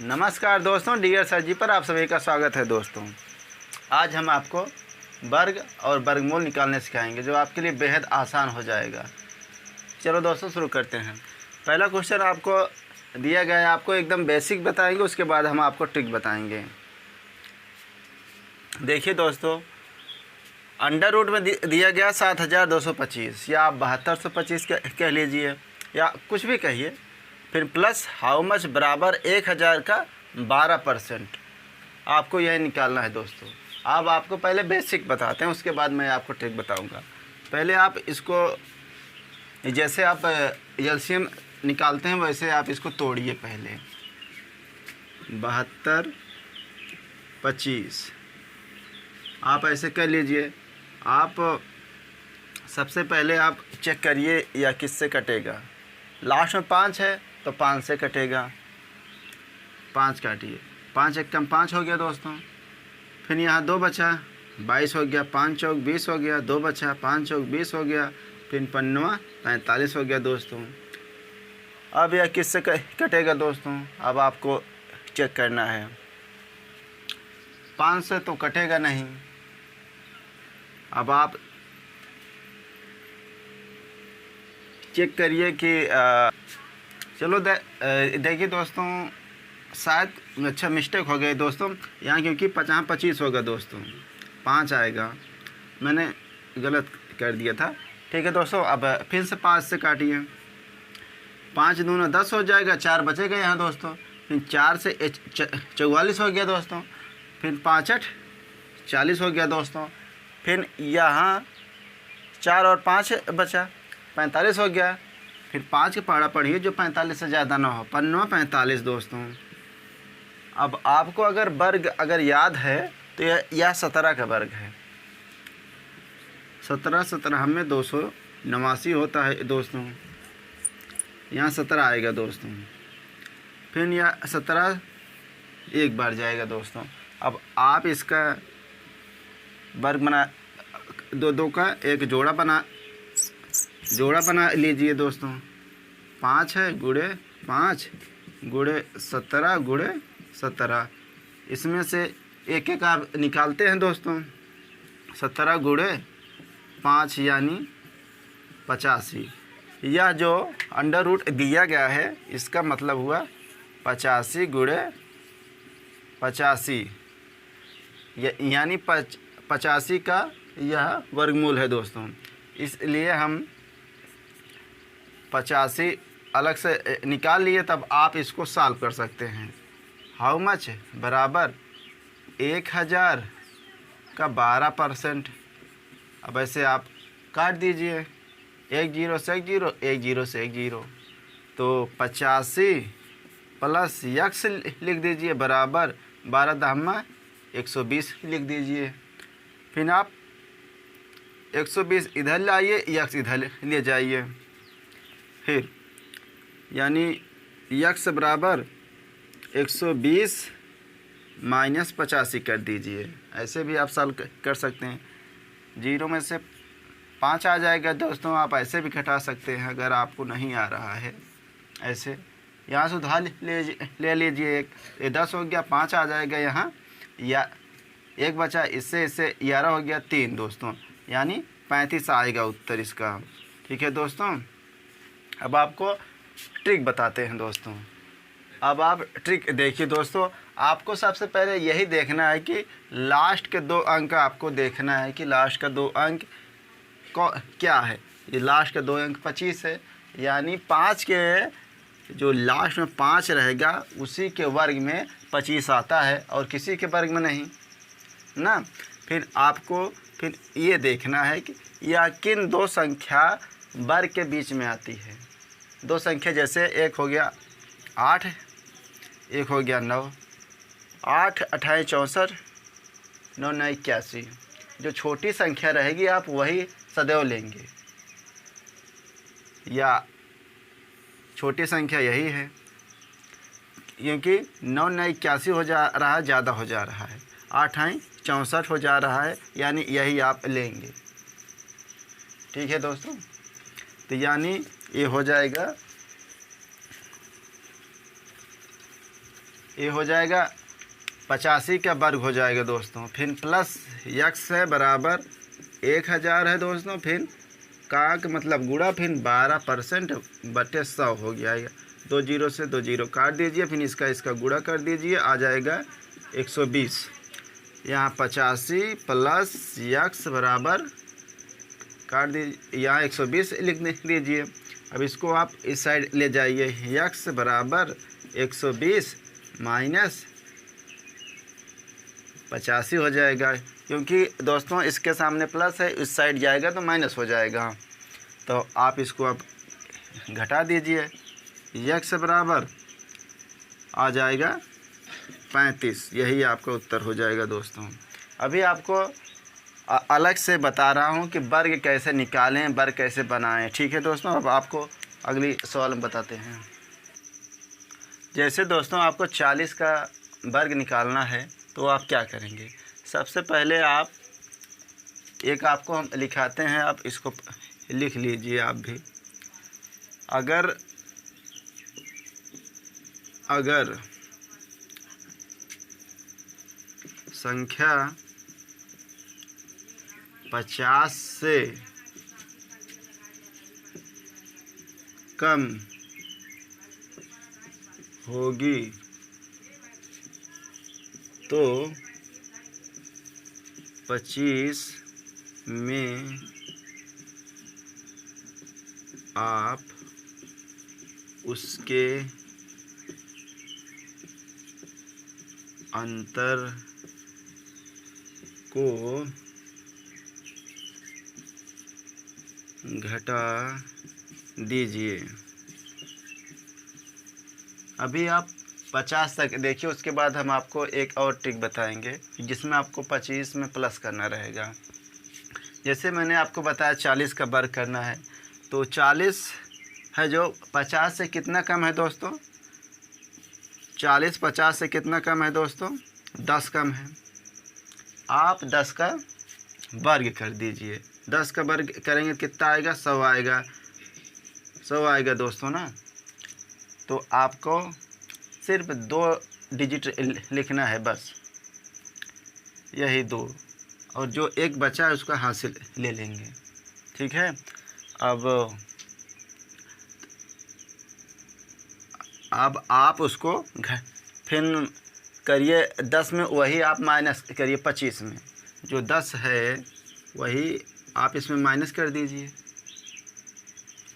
नमस्कार दोस्तों, dear sir जी पर आप सभी का स्वागत है। दोस्तों आज हम आपको वर्ग और वर्गमूल निकालने सिखाएंगे जो आपके लिए बेहद आसान हो जाएगा। चलो दोस्तों शुरू करते हैं। पहला क्वेश्चन आपको दिया गया है, आपको एकदम बेसिक बताएंगे, उसके बाद हम आपको ट्रिक बताएंगे। देखिए दोस्तों, अंडर रूट में दिया गया 7225 या आप 7225 कह लीजिए या कुछ भी कहिए, फिर प्लस हाउ मच बराबर 1000 का 12%। आपको यह निकालना है दोस्तों। अब आपको पहले बेसिक बताते हैं, उसके बाद मैं आपको ट्रिक बताऊंगा। पहले आप इसको, जैसे आप एलसीएम निकालते हैं वैसे आप इसको तोड़िए। पहले 7225 आप ऐसे कर लीजिए। आप सबसे पहले आप चेक करिए या किससे कटेगा। लास्ट में 5 है तो 5 से कटेगा, 5 काटिए। 5 एक कम 5 हो गया दोस्तों। फिर यहाँ 2 बचा, 22 हो गया। 5 चौक 20 हो गया। 2 बचा, 5 चौक 20 हो गया। फिर 5 45 हो गया दोस्तों। अब यह किससे कटेगा दोस्तों, अब आपको चेक करना है। 5 से तो कटेगा नहीं। अब आप चेक करिए कि चलो देखिए दोस्तों, शायद अच्छा मिस्टेक हो गई दोस्तों यहाँ, क्योंकि 50-25 होगा दोस्तों, 5 आएगा, मैंने गलत कर दिया था। ठीक है दोस्तों, अब फिर से 5 से काटिए। 5 दूना 10 हो जाएगा, 4 बचेगा यहाँ दोस्तों। फिर 4 से 44 हो गया दोस्तों। फिर 5 8 40 हो गया दोस्तों। फिर यहाँ 4 और 5 बचा, 45 हो गया। फिर 5 के पहाड़ा पढ़िए जो 45 से ज़्यादा ना हो। 5 45 दोस्तों। अब आपको अगर वर्ग अगर याद है तो यह 17 का वर्ग है। 17 में 289 होता है दोस्तों। यहाँ 17 आएगा दोस्तों। फिर यह 17 एक बार जाएगा दोस्तों। अब आप इसका वर्ग बना, दो का एक जोड़ा बना लीजिए दोस्तों। 5 है गुणे 5 गुणे 17 गुणे 17। इसमें से एक एक आप निकालते हैं दोस्तों। 17 गुणे 5 यानी 85। यह जो अंडर रूट दिया गया है इसका मतलब हुआ 85 गुणे 85 यानी 85 का यह वर्गमूल है दोस्तों। इसलिए हम 85 अलग से निकाल लिए, तब आप इसको सॉल्व कर सकते हैं। हाउ मच बराबर 1000 का 12%। अब ऐसे आप काट दीजिए, 1 0 से 1 0, 1 0 से 1 0, तो 85 प्लस यक्स लिख दीजिए बराबर 12 दहमा 120 लिख दीजिए। फिर आप 120 इधर लाइए, यक्स इधर ले जाइए। फिर यानी यक्स बराबर 120 माइनस 85 कर दीजिए। ऐसे भी आप सॉल्व कर सकते हैं। 0 में से 5 आ जाएगा दोस्तों। आप ऐसे भी घटा सकते हैं अगर आपको नहीं आ रहा है। ऐसे यहाँ से उधार ले लीजिए। ये 10 हो गया, 5 आ जाएगा यहाँ, या 1 बचा, इससे 11 हो गया 3 दोस्तों, यानी 35 आएगा उत्तर इसका। ठीक है दोस्तों, अब आपको ट्रिक बताते हैं दोस्तों। अब आप ट्रिक देखिए दोस्तों। आपको सबसे पहले यही देखना है कि लास्ट के 2 अंक आपको देखना है कि लास्ट का 2 अंक को क्या है। ये लास्ट के 2 अंक 25 है, यानी 5 के जो लास्ट में 5 रहेगा उसी के वर्ग में 25 आता है और किसी के वर्ग में नहीं ना। फिर आपको फिर ये देखना है कि यह किन 2 संख्या वर्ग के बीच में आती है। 2 संख्या जैसे एक हो गया 8, एक हो गया 9। 8 28 64, 9 9 81। जो छोटी संख्या रहेगी आप वही सदैव लेंगे, या छोटी संख्या यही है, क्योंकि 9 9 81 हो जा रहा है, ज़्यादा हो जा रहा है। 8 8 64 हो जा रहा है, यानी यही आप लेंगे। ठीक है दोस्तों, तो यानी ये हो जाएगा ये हो जाएगा 85 का वर्ग हो जाएगा दोस्तों। फिर प्लस यक्स है बराबर 1000 है दोस्तों। फिर का मतलब गुणा, फिर 12% बटे 100 हो गया। 2 जीरो से 2 जीरो काट दीजिए, फिर इसका गुणा कर दीजिए, आ जाएगा 120। यहाँ 85 प्लस यक्स बराबर काट दीजिए, यहाँ 120 लिख दीजिए। अब इसको आप इस साइड ले जाइए, यक्स बराबर 120 माइनस 85 हो जाएगा, क्योंकि दोस्तों इसके सामने प्लस है, इस साइड जाएगा तो माइनस हो जाएगा। तो आप इसको अब घटा दीजिए, यक्स बराबर आ जाएगा 35। यही आपका उत्तर हो जाएगा दोस्तों। अभी आपको अलग से बता रहा हूँ कि वर्ग कैसे निकालें, वर्ग कैसे बनाएं। ठीक है दोस्तों, अब आपको अगली सवाल में बताते हैं। जैसे दोस्तों आपको 40 का वर्ग निकालना है तो आप क्या करेंगे। सबसे पहले आप आपको हम लिखाते हैं, आप इसको लिख लीजिए आप भी। अगर संख्या 50 से कम होगी तो 25 में आप उसके अंतर को घटा दीजिए। अभी आप 50 तक देखिए, उसके बाद हम आपको एक और ट्रिक बताएंगे जिसमें आपको 25 में प्लस करना रहेगा। जैसे मैंने आपको बताया 40 का वर्ग करना है, तो 40 है जो 50 से कितना कम है दोस्तों। 40 50 से कितना कम है दोस्तों, 10 कम है। आप 10 का वर्ग कर दीजिए। 10 का वर्ग करेंगे कितना आएगा, 100 आएगा। 100 आएगा दोस्तों ना। तो आपको सिर्फ 2 डिजिट लिखना है बस, यही 2, और जो एक बचा है उसका हासिल ले लेंगे। ठीक है। अब आप उसको फिर करिए 10 में, वही आप माइनस करिए 25 में। जो 10 है वही आप इसमें माइनस कर दीजिए,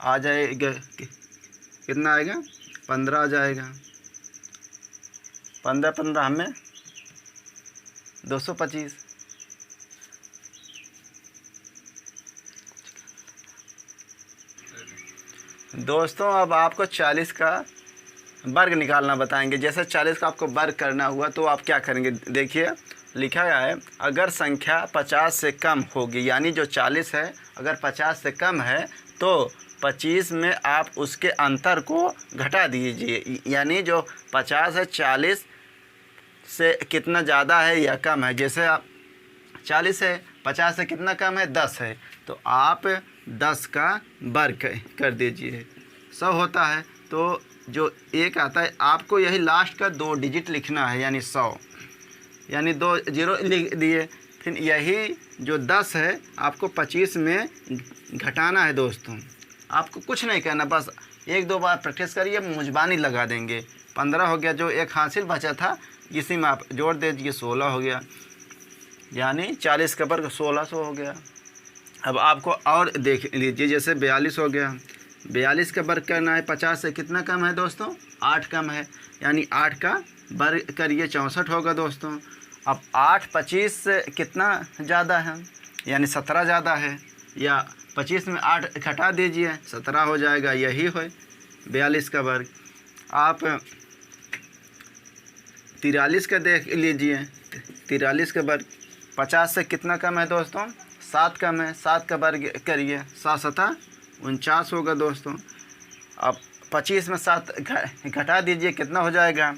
आ जाएगा कितना आएगा, 15 आ जाएगा। 15 15 हमें 225। दोस्तों अब आपको 40 का वर्ग निकालना बताएंगे। जैसे 40 का आपको वर्ग करना हुआ तो आप क्या करेंगे, देखिए लिखा गया है, अगर संख्या 50 से कम होगी, यानी जो 40 है अगर 50 से कम है तो 25 में आप उसके अंतर को घटा दीजिए। यानी जो 50 है 40 से कितना ज़्यादा है या कम है। जैसे आप 40 है, 50 से कितना कम है, 10 है, तो आप 10 का वर्ग कर दीजिए। 100 होता है तो जो एक आता है आपको यही लास्ट का 2 डिजिट लिखना है, यानी 100, यानी 2 जीरो लिख दिए। फिर यही जो 10 है आपको 25 में घटाना है दोस्तों। आपको कुछ नहीं करना, बस 1-2 बार प्रैक्टिस करिए, मुजबानी लगा देंगे। 15 हो गया, जो एक हासिल बचा था इसी में आप जोड़ दीजिए, 16 हो गया, यानी 40 का वर्ग 1600 हो गया। अब आपको और देख लीजिए, जैसे 42 हो गया। 42 का वर्ग करना है, 50 से कितना कम है दोस्तों, 8 कम है, यानी 8 का वर्ग करिए, 64 होगा दोस्तों। अब 8 25 से कितना ज़्यादा है, यानी 17 ज़्यादा है, या 25 में 8 घटा दीजिए, 17 हो जाएगा। यही है 42 का वर्ग। आप 43 का देख लीजिए, 43 का वर्ग 50 से कितना कम है दोस्तों, 7 कम है, 7 का वर्ग करिए, 7 7 49 होगा दोस्तों। अब 25 में 7 घटा दीजिए, कितना हो जाएगा,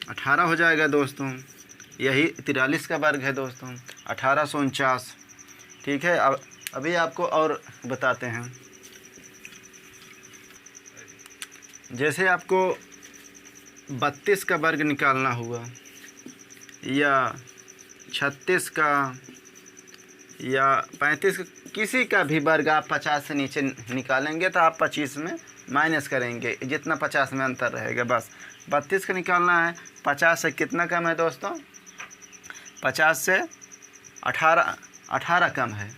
18 हो जाएगा दोस्तों। यही 43 का वर्ग है दोस्तों, 1849। ठीक है। अब अभी आपको और बताते हैं। जैसे आपको 32 का वर्ग निकालना हुआ या 36 का या 35 का, किसी का भी वर्ग आप 50 से नीचे निकालेंगे तो आप 25 में माइनस करेंगे, जितना 50 में अंतर रहेगा बस। 32 का निकालना है, 50 से कितना कम है दोस्तों? 50 से 18 कम है।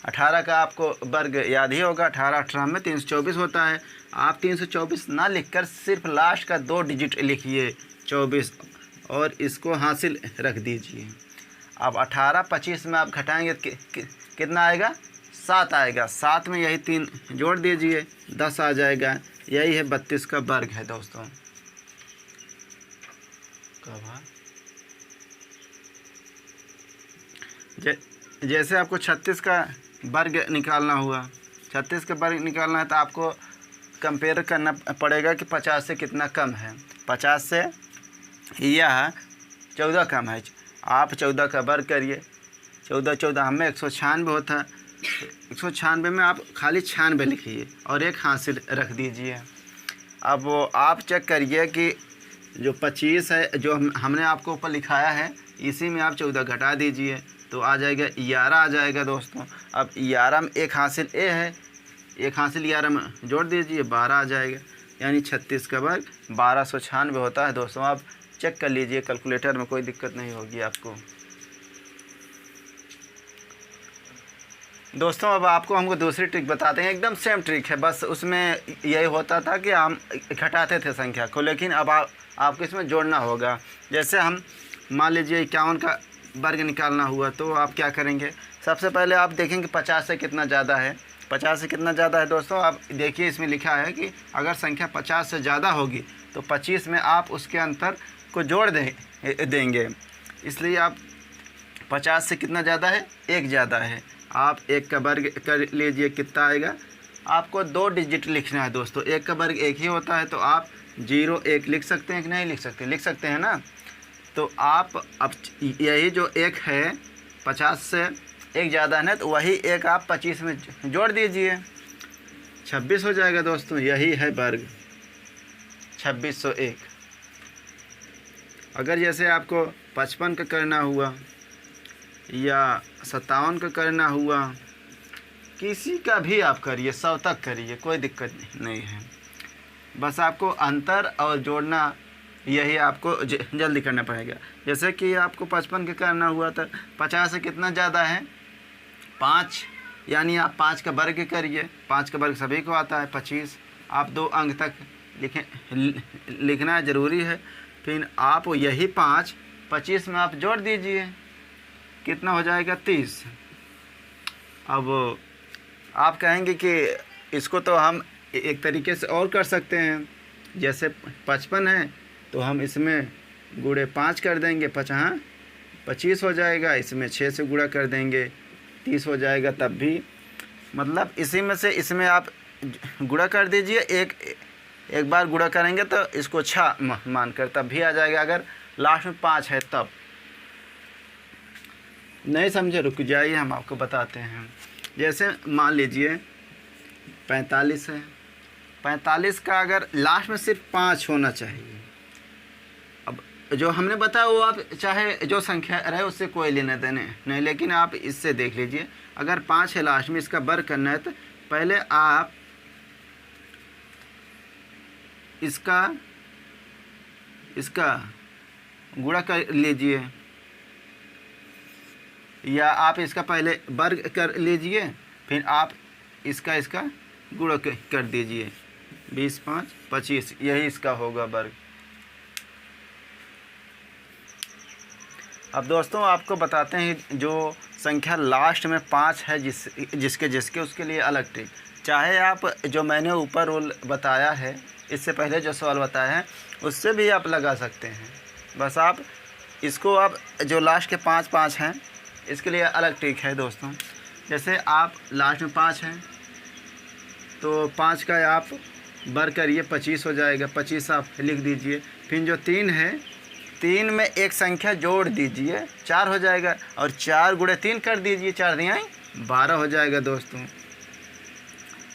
18 का आपको वर्ग याद ही होगा, 18 में 324 होता है। आप 324 ना लिखकर सिर्फ लास्ट का 2 डिजिट लिखिए 24 और इसको हासिल रख दीजिए। अब 18 25 में आप घटाएंगे कितना आएगा? 7 आएगा। 7 में यही 3 जोड़ दीजिए 10 आ जाएगा। यही है 32 का वर्ग है दोस्तों। जैसे आपको 36 का वर्ग निकालना हुआ, 36 का वर्ग निकालना है तो आपको कंपेयर करना पड़ेगा कि 50 से कितना कम है। 50 से यह 14 कम है। आप 14 का वर्ग करिए, 14 हमें 196 होता है, 196 में आप खाली 96 लिखिए और एक हासिल रख दीजिए। अब वो आप चेक करिए कि जो 25 है जो हमने आपको ऊपर लिखाया है, इसी में आप 14 घटा दीजिए तो आ जाएगा 11 आ जाएगा दोस्तों। अब 11 में एक हासिल ए है, एक हासिल 11 में जोड़ दीजिए 12 आ जाएगा। यानी 36 का वर्ग 1296 होता है दोस्तों। आप चेक कर लीजिए कैलकुलेटर में, कोई दिक्कत नहीं होगी आपको दोस्तों। अब आपको हमको दूसरी ट्रिक बताते हैं, एकदम सेम ट्रिक है, बस उसमें यही होता था कि हम घटाते थे संख्या को, लेकिन अब आपको इसमें जोड़ना होगा। जैसे हम मान लीजिए 51 का वर्ग निकालना हुआ तो आप क्या करेंगे? सबसे पहले आप देखेंगे 50 से कितना ज़्यादा है। 50 से कितना ज़्यादा है दोस्तों? आप देखिए इसमें लिखा है कि अगर संख्या 50 से ज़्यादा होगी तो 25 में आप उसके अंतर को जोड़ देंगे। इसलिए आप 50 से कितना ज़्यादा है? 1 ज़्यादा है। आप 1 का वर्ग कर लीजिए, कितना आएगा? आपको 2 डिजिट लिखना है दोस्तों। 1 का वर्ग 1 ही होता है तो आप 0 1 लिख सकते हैं कि नहीं लिख सकते? लिख सकते हैं ना। तो आप अब यही जो 1 है 50 से 1 ज़्यादा है ना, तो वही 1 आप 25 में जोड़ दीजिए, 26 हो जाएगा दोस्तों। यही है वर्ग 2601। अगर जैसे आपको 55 का करना हुआ या 57 का करना हुआ, किसी का भी आप करिए, 100 तक करिए, कोई दिक्कत नहीं है। बस आपको अंतर और जोड़ना यही आपको जल्दी करना पड़ेगा। जैसे कि आपको 55 का करना हुआ तो 50 से कितना ज़्यादा है? 5, यानी आप 5 का वर्ग करिए। 5 का वर्ग सभी को आता है 25। आप 2 अंक तक लिखना ज़रूरी है। फिर आप यही 5 25 में आप जोड़ दीजिए, कितना हो जाएगा? 30। अब आप कहेंगे कि इसको तो हम एक तरीके से और कर सकते हैं। जैसे 55 है तो हम इसमें गुणे 5 कर देंगे, 25 हो जाएगा। इसमें 6 से गुणा कर देंगे 30 हो जाएगा। तब भी मतलब इसी में से इसमें आप गुणा कर दीजिए, एक बार गुणा करेंगे तो इसको 6 मानकर तब भी आ जाएगा। अगर लास्ट में 5 है तब। नहीं समझे? रुक जाइए, हम आपको बताते हैं। जैसे मान लीजिए 45 है, 45 का अगर लास्ट में सिर्फ 5 होना चाहिए। अब जो हमने बताया वो आप चाहे जो संख्या रहे उससे कोई लेना देने नहीं, लेकिन आप इससे देख लीजिए अगर 5 है लास्ट में, इसका वर्ग करना है तो पहले आप इसका गुणा कर लीजिए, या आप इसका पहले वर्ग कर लीजिए, फिर आप इसका गुणा कर दीजिए। 20 5 25, यही इसका होगा वर्ग। अब दोस्तों आपको बताते हैं जो संख्या लास्ट में 5 है जिसके उसके लिए अलग ट्रिक। चाहे आप जो मैंने ऊपर रूल बताया है, इससे पहले जो सवाल बताया है उससे भी आप लगा सकते हैं। बस आप इसको आप जो लास्ट के 5 हैं इसके लिए अलग ट्रिक है दोस्तों। जैसे आप लास्ट में 5 हैं तो 5 का आप वर्ग करिए, 25 हो जाएगा। 25 आप लिख दीजिए। फिर जो 3 है, 3 में एक संख्या जोड़ दीजिए, 4 हो जाएगा। और 4 गुणे 3 कर दीजिए, 4 दियाँ 12 हो जाएगा दोस्तों।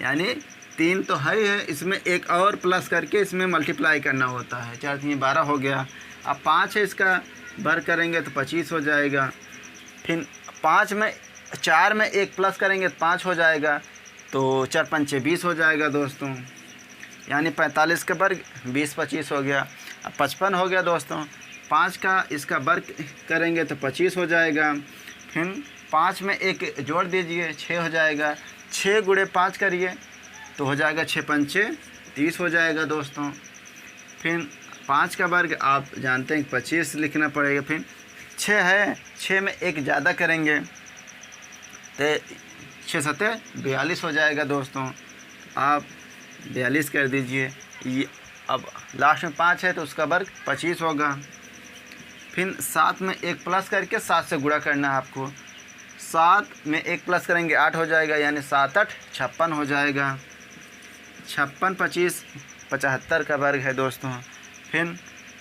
यानी 3 तो है ही है, इसमें एक और प्लस करके इसमें मल्टीप्लाई करना होता है। 4 3 12 हो गया। अब 5 है, इसका वर्ग करेंगे तो 25 हो जाएगा। फिर 4 में एक प्लस करेंगे तो 5 हो जाएगा, तो 4 5 20 हो जाएगा दोस्तों, यानी 45 का वर्ग 20 25 हो गया। अब 55 हो गया दोस्तों। 5 का इसका वर्ग करेंगे तो 25 हो जाएगा। फिर 5 में एक जोड़ दीजिए, 6 हो जाएगा। 6 गुणे 5 करिए तो हो जाएगा 6 पंचे 30 हो जाएगा दोस्तों। फिर 5 का वर्ग आप जानते हैं 25 लिखना पड़ेगा। फिर 6 है, 6 में एक ज़्यादा करेंगे तो 6 7 42 हो जाएगा दोस्तों। आप 42 कर दीजिए। ये अब लास्ट में 5 है तो उसका वर्ग 25 होगा। फिर 7 में एक प्लस करके 7 से गुणा करना है आपको। 7 में एक प्लस करेंगे 8 हो जाएगा, यानी 7 8 56 हो जाएगा। 56 25 75 का वर्ग है दोस्तों। फिर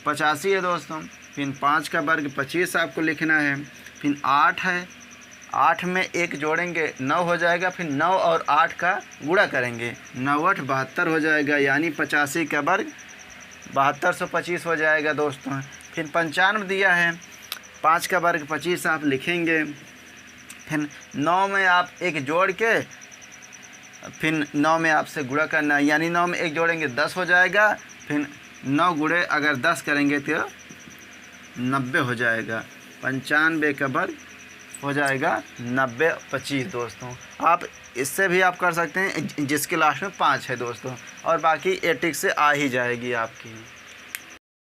85 है दोस्तों। फिर 5 का वर्ग 25 आपको लिखना है। फिर 8 है, 8 में एक जोड़ेंगे 9 हो जाएगा। फिर 9 और 8 का गुणा करेंगे, 9 8 72 हो जाएगा, यानी 85 का वर्ग 7225 हो जाएगा दोस्तों। फिर 95 दिया है, 5 का वर्ग 25 आप लिखेंगे। फिर 9 में आप एक जोड़ के फिर 9 में आपसे गुणा करना है, यानी 9 में एक जोड़ेंगे 10 हो जाएगा। फिर 9 गुणे अगर 10 करेंगे तो 90 हो जाएगा। 95 का वर्ग हो जाएगा 90 25 दोस्तों। आप इससे भी आप कर सकते हैं जिसके लास्ट में 5 है दोस्तों, और बाकी 8 से आ ही जाएगी आपकी।